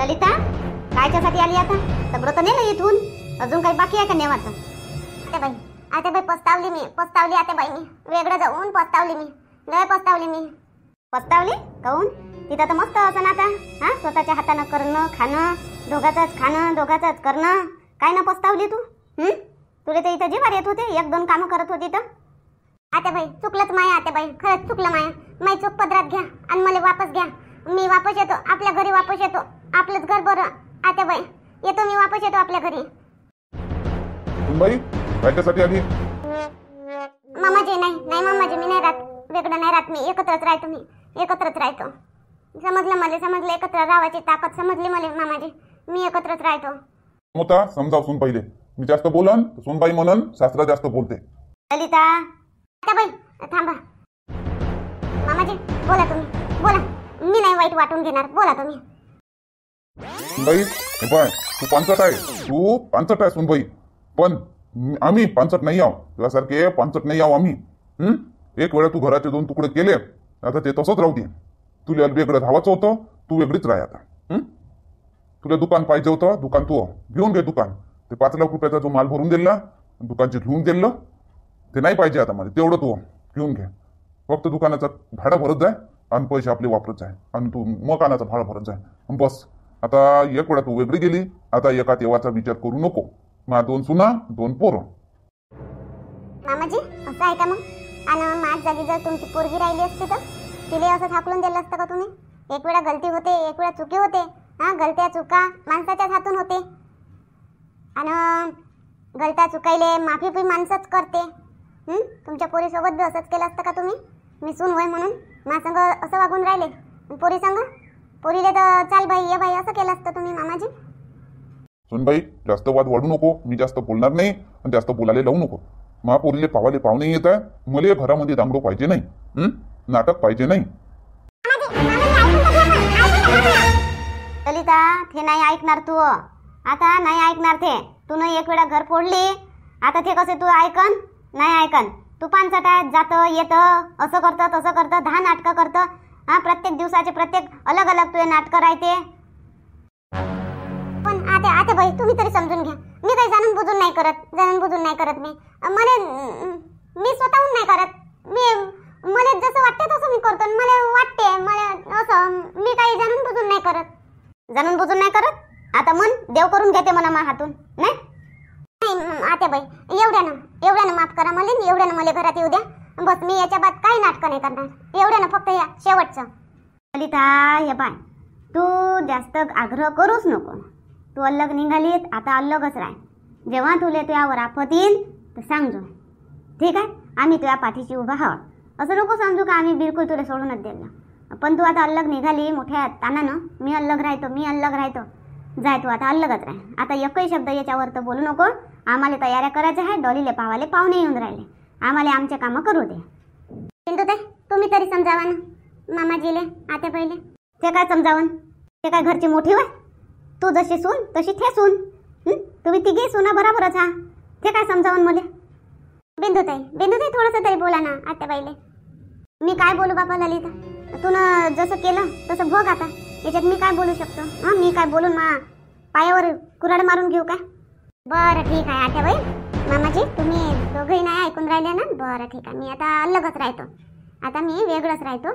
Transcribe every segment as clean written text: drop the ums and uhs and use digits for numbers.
ललिता, कायच्यासाठी आली आता? सगळं तर नेलं इथून, अजून काही बाकी आहे का नेवाचं? आता बाई पस्तावली आता बाई मी वेगळं जाऊन पस्तावली मी लय पस्तावली मी. पस्तावली? काऊन? तिथं तर मस्त असं ना आता. हा, स्वतःच्या हातानं करणं, खाणं, दोघाचंच खाणं, दोघाचंच करणं. काय ना पस्तावली तू? तुला तर इथं जीवार येत होते, एक दोन कामं करत होती तर. आता बाई चुकलंच माया, आता बाई खरंच चुकलं माया. माई चूक पदरात घ्या आणि मला वापस घ्या. मी वापस येतो, आपल्या घरी वापस येतो. आपलंच घर बरं. आता बाई येतो, मी वापस येतो आपल्या घरी. बाई कायच्यासाठी आली? मामाजी नाही मामाजी, मी नाही राहत, वेगळं नाही राहत. मी एकत्रच राहतो, मी एकत्रच राहतो. समजलं मला, समजलं एकत्र राहायची ताकद समजली मला मामाजी. मी एकत्रच राहतो. मोठा समजाव सून पहिले. मी जास्त बोलन सूनबाई म्हणून सासरा जास्त बोलते. ललिता, आता बाई थांबा. मामाजी बोला तुम्ही, बोला. मी नाही वाईट वाटून घेणार, बोला तुम्ही. बाई हे पाय, तू पांचट आहे, तू पांचट आहे सूनबाई. पण आम्ही पांचट नाही आहो, तुझ्यासारखे पांचट नाही आहो आम्ही. एक वेळा तू घराचे 2 तुकडे केले, आता ते तसंच राहू दे. तुला वेगळं धावायचं होतं, तू वेगळीच राह आता. तुला दुकान पाहिजे होतं, दुकान तू घेऊन घे. दुकान ते 5 लाख रुपयाचा जो माल भरून दिला, दुकानचे घेऊन दिलं, ते नाही पाहिजे आता मला. तेवढं तू घेऊन घे. फक्त दुकानाचं भाडं भरत जाय आणि पैसे आपले वापरत जाय आणि तू मकानाचं भाडं भरत जाय बस. आता एक वेळा तू वेगळी गेली, आता एका तेव्हाचा विचार करू नको. मग 2 सुना 2 पोरं. मामाजी असं आहे का मग? आणि माझ जागी जर तुमची पोरगी राहिली असती तर तिला असं थाकलून दिलं असतं का तुम्ही? एक वेळा गलती होते, एक वेळा चुकी होते. हा, गलत्या चुका माणसाच्याच हातून होते आणि गलत्या चुकायले माफी पण माणसंच करते. तुमच्या पोरीसोबत बी असंच केलं असतं का तुम्ही? मी सून होय म्हणून माझ्या संग असं वागून राहिले. पोरी संग पोरीले तर चाल बाई ये बाई असं केलं असतं तुम्ही मामाजी. सुनबाई जास्त वाद वाढू नको. मी जास्त बोलणार नाही आणि जास्त बोलायला लावू नको. महापोरीले पावाले पाहुणे येत आहे, मला घरामध्ये दांगडो पाहिजे नाही, नाटक पाहिजे नाही. ललिता, ते नाही ऐकणार तू. आता नाही ऐकणार ते. तू न एक वेळा घर फोडली, आता ते कसे तू ऐकन? नाही ऐकन. तू पांचट आहे, जातं येतं, असं करतं तसं करतं, 10 नाटकं करतं. हा, प्रत्येक दिवसाचे प्रत्येक अलग अलग तुझे नाटकं राहते. पण आता बाई तुम्ही तरी समजून घ्या. मी काही जाणून बुजून नाही करत. मी स्वतःहून नाही करत. मला जसं वाटते तसं मी करतो. मला वाटते मला असं, मी काही जाणून बुजून नाही करत. जाणून बुजून नाही करत. आता मन देव करून घेते म्हणा मा हातून. नाही आता बाई एवढ्यानं माफ करा मला. एवढ्यानं मला घरात येऊ द्या बस. मी याच्या बाद काही नाटकं नाही करणार. एवढ्यानं फक्त या शेवटचं. ललिता, हे पाय, तू जास्त आग्रह करूच नको. तू अलग निघालीत, आता अलगच राह. जेव्हा तुला तुझ्यावर आपत येईल तर सांगजो, ठीक आहे? आम्ही तुझ्या पाठीशी उभा आहोत. असं नको समजू का आम्ही बिलकुल तुला सोडूनच दिलं. पण तू आता अलग निघाली मोठ्या तानानं. मी अलग राहतो. जाय तू आता अलगच राह. आता एकही शब्द याच्यावर तर बोलू नको. आम्हाला तयाऱ्या करायच्या आहे. डॉलीले पावाले पाहुणे येऊन राहिले. आम्हाला आमचे कामं करू दे. सिंधुताई तुम्ही तरी समजावा ना मामाजीले. आता पहिले ते काय समजावून? ते काय घरची मोठी होय? तू जशी सून तशी ते सून. तुम्ही तिघी सुना बरोबरच हा. ते काय समजावून मला? बिंदुताई थोडंसं तरी बोला ना आता पहिले. मी काय बोलू बाबा ललिता? तू जसं केलं तसं भोग. आता याच्यात मी काय बोलू शकतो? मी काय बोलून पायावर कुऱ्हाड मारून घेऊ काय? बरं ठीक आहे आता बाई. मामाजी तुम्ही दोघंही नाही ऐकून राहिले ना. बरं ठीक आहे. मी आता अलगच राहतो. आता मी वेगळंच राहतो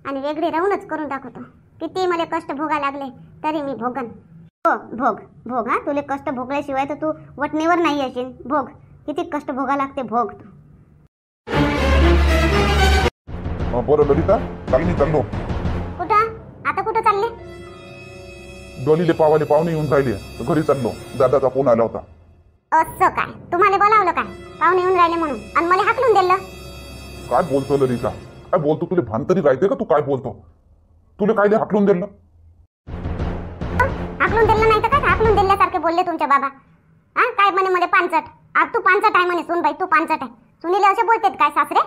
आणि वेगळे राहूनच करून दाखवतो. किती मला कष्ट भोगा लागले तरी मी भोगन. हो, भोग. हा, तुला कष्ट भोगल्याशिवाय तर तू वटणीवर नाही येशील. भोग. किती कष्ट भोगा लागते, भोग तू. बरं ललिता, काल मी चाललो. आता कुठं चालले? डॉलीले पावाले पाहुणे येऊन राहिले, घरी चाललो. दादाचा फोन आला होता. असं काय? तुम्हाला बोलावलं काय पाहुणे येऊन राहिले म्हणून आणि मला हाकलून दिलं? काय बोलतो ललिता? काय बोलतो? तुला भान तरी राहते का? तू काय बोलतो? तुला काय हाकलून दिलं? हाकलून दिलं नाही तर काय? हाकलून दिल्यासारखे बोलले तुमच्या बाबा. काय म्हणे मला पांचट. तू पांचट आहे म्हणे सून बाई. तू पांचट आहे. सुनीले असे बोलतेत काय सासरे?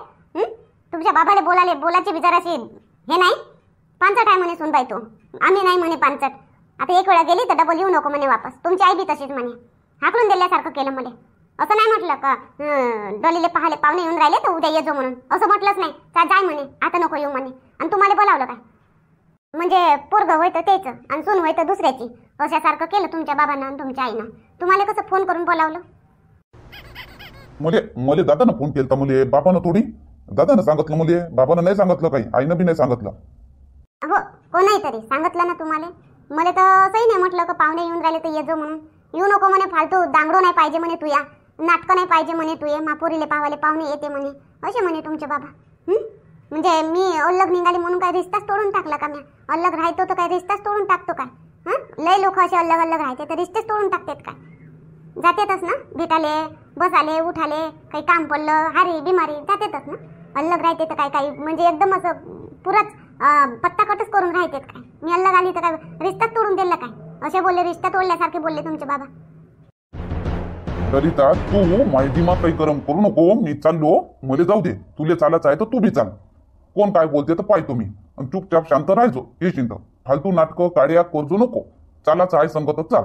तुमच्या बाबाला बोलाची विचाराची हे नाही. पांचट आहे म्हणे सून बाई तू. आम्ही नाही म्हणे पांचट. आता एक वेळा गेली तर डबल येऊ नको म्हणे वापस. तुमची आई बी तशीच म्हणे. हाकलून दिल्यासारखं केलं मला. असं नाही म्हटलं का डॉलीले पाहुणे येऊन राहिले तर उद्या येजो म्हणून. असं म्हटलंच नाही. जाय म्हणे, आता नको येऊ म्हणे. आणि तुम्हाला बोलावलं काय? म्हणजे पोरगं होय तर त्याचं आणि सून होय तर दुसऱ्याची अशासारखं केलं तुमच्या बाबांना आणि तुमच्या आईनं. तुम्हाला कसं फोन करून बोलावलं? मले दादानं फोन केलता, मुले बाबानं थोडी. दादानं सांगितलं मुले, बाबानं नाही सांगितलं, काही आईनं बी नाही सांगितलं. हो, कोणाही तरी सांगितलं ना तुम्हाला. मला तर असंही नाही म्हटलं का पाहुणे येऊन राहिले तर ये जो म्हणून. येऊ नको म्हणे, फालतू दांगडो नाही पाहिजे म्हणे तुया, नाटकं नाही पाहिजे म्हणे तुये, मापुरीले पावाले पाहुणे येते म्हणे, असे म्हणे तुमचे बाबा. म्हणजे मी अल्लग निघाली म्हणून काय रिश्ताच तोडून टाकला का? मी अल्लग राहतो तर काय रिश्ताच तोडून टाकतो काय? लय लोक असे अल्लग अल्लग राहते तर रिश्तेच तोडून टाकतात काय? जातेतच ना भेटाले, बसाले, उठाले, काही काम पडलं, हारी बिमारी जातेतच ना. अल्लग राहते तर काय काही म्हणजे एकदम असं पुराच पत्ता कटच करून राहतेत काय? मी अल्लग आली तर काय रिश्ताच तोडून दिला काय? असे बोलले, रिश्ता तोडल्यासारखे बोलले तुमचे बाबा. ललिता, तू माहिती मग काही गरम करू नको. मी चाललो, मला जाऊ दे. तुले चालायचं आहे तर तू बी चाल. कोण काय बोलते तर पाय तुम्ही, आणि चुपचाप शांत राहायचो. हे चिंता फालतू नाटकं काड्या करजो नको. चालायचं आहे संगतच चाल.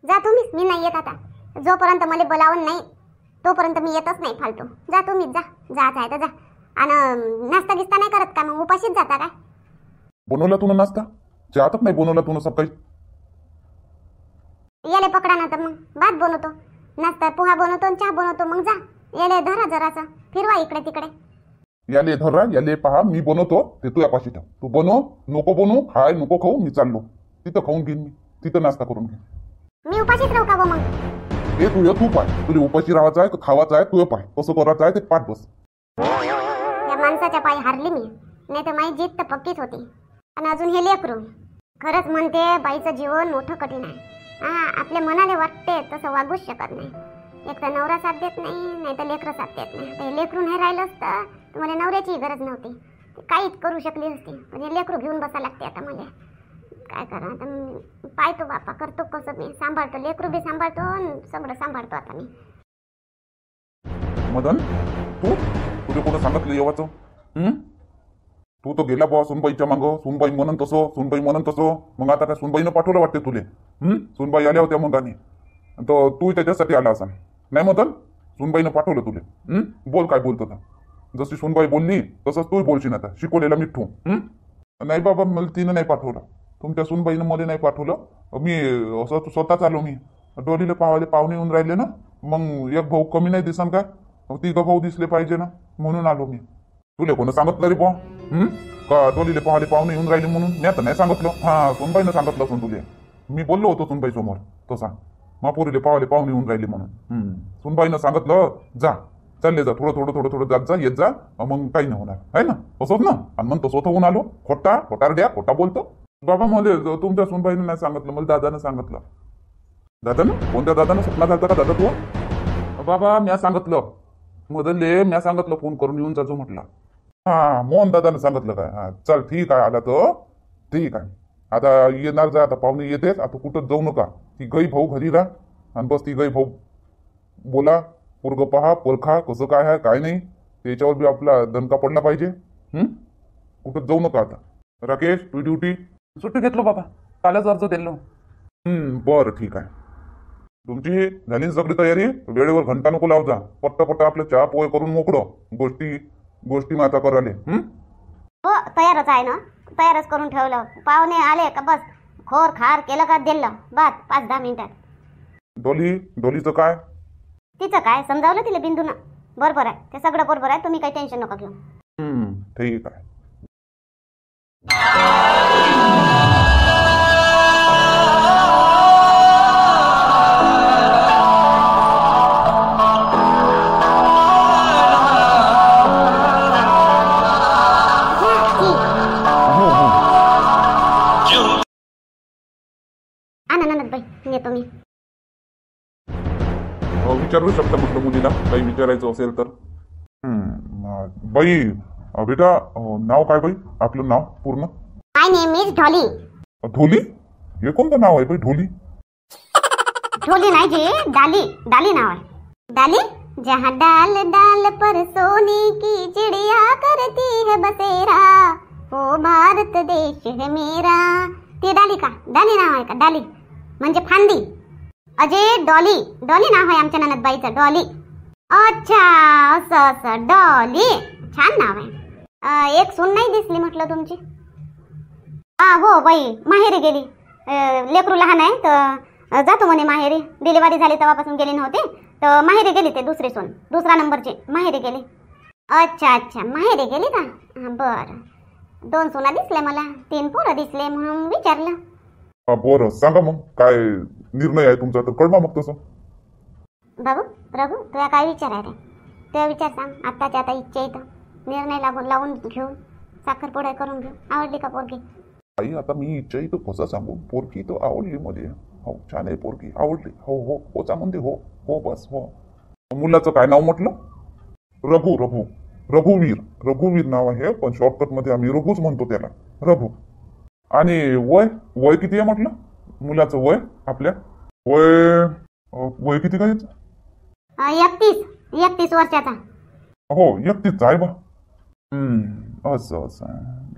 जा तुम्हीच, मी नाही येत आता. जोपर्यंत मला बोलावून नाही तोपर्यंत मी येतच नाही फालतू. जा तुम्हीच, जा. जायचं आहे तर जा. आणि नाश्ता गिस्ता नाही करत का? मग उपाशीच जाता काय? बनवला तुला नाश्ता? चहातच नाही बनवला तुला सकाळी? याले पकडा ना तर मग भात बनवतो, नाश्ता पोहा बनवतो आणि चहा बनवतो. मग जा, याले धरा जरासा, फिरवा इकडे तिकडे. याले धरा, याले पहा, मी बनवतो ते तुझ्या पाशी ठेव. तू बनव, नको बनवू, खाय नको खाऊ, मी चाललो. तिथं खाऊन घेईन मी, तिथं नाश्ता करून घेईन. मी उपाशीच राहू का मग? हे तू पाय, तुला उपाशी राहायचं आहे का खावायचं आहे तुझं पाय. कसं करायचं आहे ते पाठ बस. या माणसाच्या पायी हारली मी, नाही तर माझी जीत तर पक्कीच होती. आणि अजून हे लेकरू, खरंच म्हणते बाईचं जीवन मोठं कठीण आहे. आपल्या मनाला वाटते तसं वागूच शकत नाही. एक तर नवरा साथ देत नाही, नाही तर लेकरं साथ देत नाही. ते लेकरू नाही राहिलं असतं तर मला नवऱ्याची गरज नव्हती, काहीच करू शकली असती. म्हणजे लेकरू घेऊन बसा लागते आता मला. काय करा आता, पाहतो बापा, करतो कसं मी. सांभाळतो, लेकरू बी सांभाळतो आणि सगळं सांभाळतो आता मी. मदन, तुझे कोणं सांगितलं येवाचं? तू तो गेला बा सुनबाईच्या मागं. सुनबाई म्हणून तसं, सुनबाई म्हणून तसं. मग आता काय सुनबाईनं पाठवलं वाटते तुले? सुनबाई आल्या होत्या मग, आणि तो तू त्याच्यासाठी आला असा नाही मदन? सुनबाईनं पाठवलं तुले. बोल काय बोलतो तर. जशी सुनबाई बोलली तसंच तूही बोलशील आता. शिकवलेला मिठू. नाही बाबा, मला तिनं नाही पाठवलं. तुमच्या सुनबाईनं मला नाही पाठवलं. मी असं स्वतःच आलो. मी डोलीला पावाले पाहुणे येऊन राहिले ना, मग एक भाऊ कमी नाही दिसन काय? तिघ भाऊ दिसले पाहिजे ना, म्हणून आलो मी. तुले कोण सांगितलं रे बा? का डोलीले पावाले पाहुणे येऊन राहिले म्हणून? मी आता नाही सांगितलं. सुनबाईनं सांगितलं असून तुले. मी बोललो होतो सुनबाई समोर तसा, मापुरीले पावाले पाहुणे येऊन राहिले म्हणून. सुनबाईनं सांगितलं जा, चालले जा, थोडं जात जा, येत जा, मग काही नाही होणार आहे ना. तसंच ना. आणि मग तसं होऊन आलो. खोटा बोलतो बाबा. मला तुमच्या सुनबाईनं नाही सांगितलं, मला दादानं सांगितलं. दादानं? कोणत्या दादानं? स्वप्नात झालता का दादा तू? बाबा म्या सांगितलं, मदनले म्या सांगितलं, फोन करून येऊन जाजो म्हटलं. मोहन दादानं सांगितलं काय? चल ठीक आहे, आला तर ठीक आहे. आता येणार जा, आता पाहुणे येतेच, आता कुठं जाऊ नका. ती गई भाऊ घरी राहा आणि बस. ती गई भाऊ बोला, पोरग पहा, परखा कसं काय आहे काय नाही, त्याच्यावर बी आपला दणका पडला पाहिजे. कुठं जाऊ नका आता. राकेश, तू ड्युटी? सुट्टी घेतलो बाबा, कालच अर्ज दिलो. बरं ठीक आहे. तुमची झाली सगळी तयारी? वेळेवर घंटा नको लाव जा. पट्टा आपलं चहा पोहे करून मोकळं. गोष्टी माता कराले. हो, तयारच आहे ना. तयारच करून ठेवलं. पाहुणे आले का बस खोर खार केलं का दिलं बात 5-10 मिनिटात. डोलीचं काय? तिचं काय समजावलं तिला बिंदून. बरोबर आहे, ते सगळं बरोबर आहे. तुम्ही काही टेन्शन नका घेऊ. ठीक आहे. येतो मी. विचारू शकता म्हटलं मुलीला काही विचारायचं असेल तर. बाई बेटा, नाव काय बाई आपलं? नाव पूर्ण? माय नेम इज ढोली. ढोली? हे कोणतं नाव आहे बाई? ढोली ढोली नाही जी, डाली नाव आहे. डाली, जहाँ डाल डाल पर सोने की चिड़िया करती है बसेरा, वो भारत देश है मेरा. ती डाली का? डाली नाव आहे का? डाली म्हणजे फांदी. अजय डॉली नाव आहे आमच्या ननदबाईचं. डॉली. अच्छा, असं डॉली. छान नाव आहे. एक सून नाही दिसली म्हटलं तुमची? हो बाई माहेरी गेली. लेकरू लहान आहे तर जातो म्हणे माहेरी. डिलिव्हरी झाली तेव्हापासून गेली नव्हती तर माहेरी गेली. ते दुसरी सून दुसऱ्या नंबरची माहेरी गेली. अच्छा अच्छा, माहेरी गेली का? बरं. 2 सुना दिसल्या मला, 3 पोरं दिसले म्हणून विचारलं. बरं सांगा मग काय निर्णय आहे तुमचा तर कळवा मग तसं. बाबू रघु, तुला काय विचार आहे रे? तुझा विचार सांग. आत्ताच्या आता इच्छा आहे तर निर्णय लावून घेऊ, साखरपुडा करून घेऊ. आवडली का पोरगी? आई आता मी इच्छाही तर कसं सांगू. पोरगी तर आवडली मध्ये. हो छान आहे पोरगी, आवडली. हो हो हो म्हणते. हो हो बस हो. मुलाचं काय नाव म्हटलं? रघुवीर नाव आहे, पण शॉर्टकट मध्ये आम्ही रघुच म्हणतो त्याला, रघु. आणि वय किती आहे म्हटलं मुलाचं? वय आपल्या वय किती काय? 31 वर्षाचा. हो 31 आहे बा. असं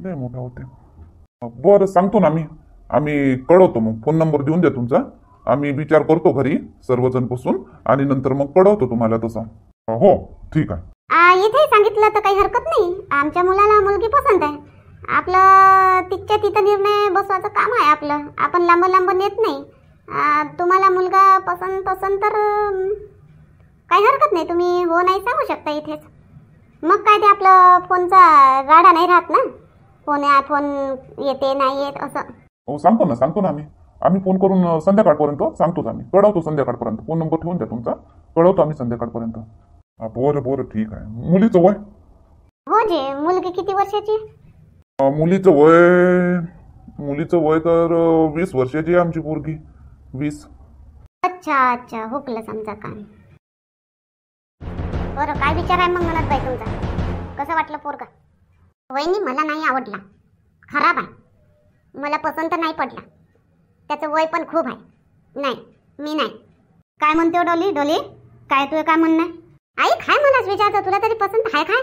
लय मोठा होते. बरं सांगतो ना आम्ही कळवतो. मग फोन नंबर देऊन द्या तुमचा. आम्ही विचार करतो घरी सर्वजण बसून आणि नंतर मग कळवतो तुम्हाला तसं. हो ठीक आहे. इथे सांगितलं तर काही हरकत नाही. आमच्या मुलाला मुलगी पसंत आहे. आपलं तिथच्या तिथं निर्णय बसवायचं काम आहे आपलं. आपण लांब नेत नाही. तुम्हाला मुलगा पसंत तर काही हरकत नाही. तुम्ही हो नाही सांगू शकता इथेच. मग काय ते आपलं फोनचा राडा नाही राहत ना. फोन येते नाही येत असं. हो सांगतो ना आम्ही फोन करून संध्याकाळपर्यंत सांगतोच. आम्ही कळवतो संध्याकाळपर्यंत. फोन नंबर ठेवून द्या तुमचा. कळवतो आम्ही संध्याकाळपर्यंत. बरं ठीक आहे. मुलीचं वय? हो जी. मुलगी किती वर्षाची? मुलीचं वय तर 20 वर्षाची आहे आमची पोरगी. 20. अच्छा हुकलं समजा काम. बरं काय विचार आहे मग मनात बाई तुमचा? कसं वाटलं पोरगा? वहिनी मला नाही आवडला. खराब आहे. मला पसंत नाही पडला. त्याचं वय पण खूप आहे. नाही मी नाही. काय म्हणते डोली? काय तुझं काय म्हणणं आहे? आई काय मलाच विचारतो, तुला तरी पसंत आहे काय?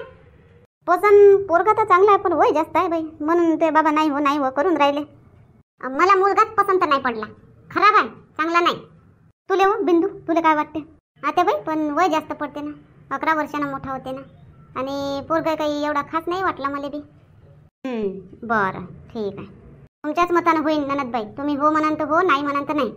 पसंत पोरगा तर चांगला आहे पण वय जास्त आहे बाई. म्हणून ते बाबा नाही हो करून राहिले. मला मुलगाच पसंत नाही पडला. खराब आहे, चांगला नाही. तुले हो बिंदू, तुला काय वाटते? आता बाई पण वय जास्त पडते ना. 11 वर्षांना मोठा होते ना. आणि पोरगा काही एवढा खास नाही वाटला मला बी. बरं ठीक आहे. तुमच्याच मतानं होईल ननदबाई. तुम्ही हो म्हणाल तर हो, नाही म्हणाल तर नाही.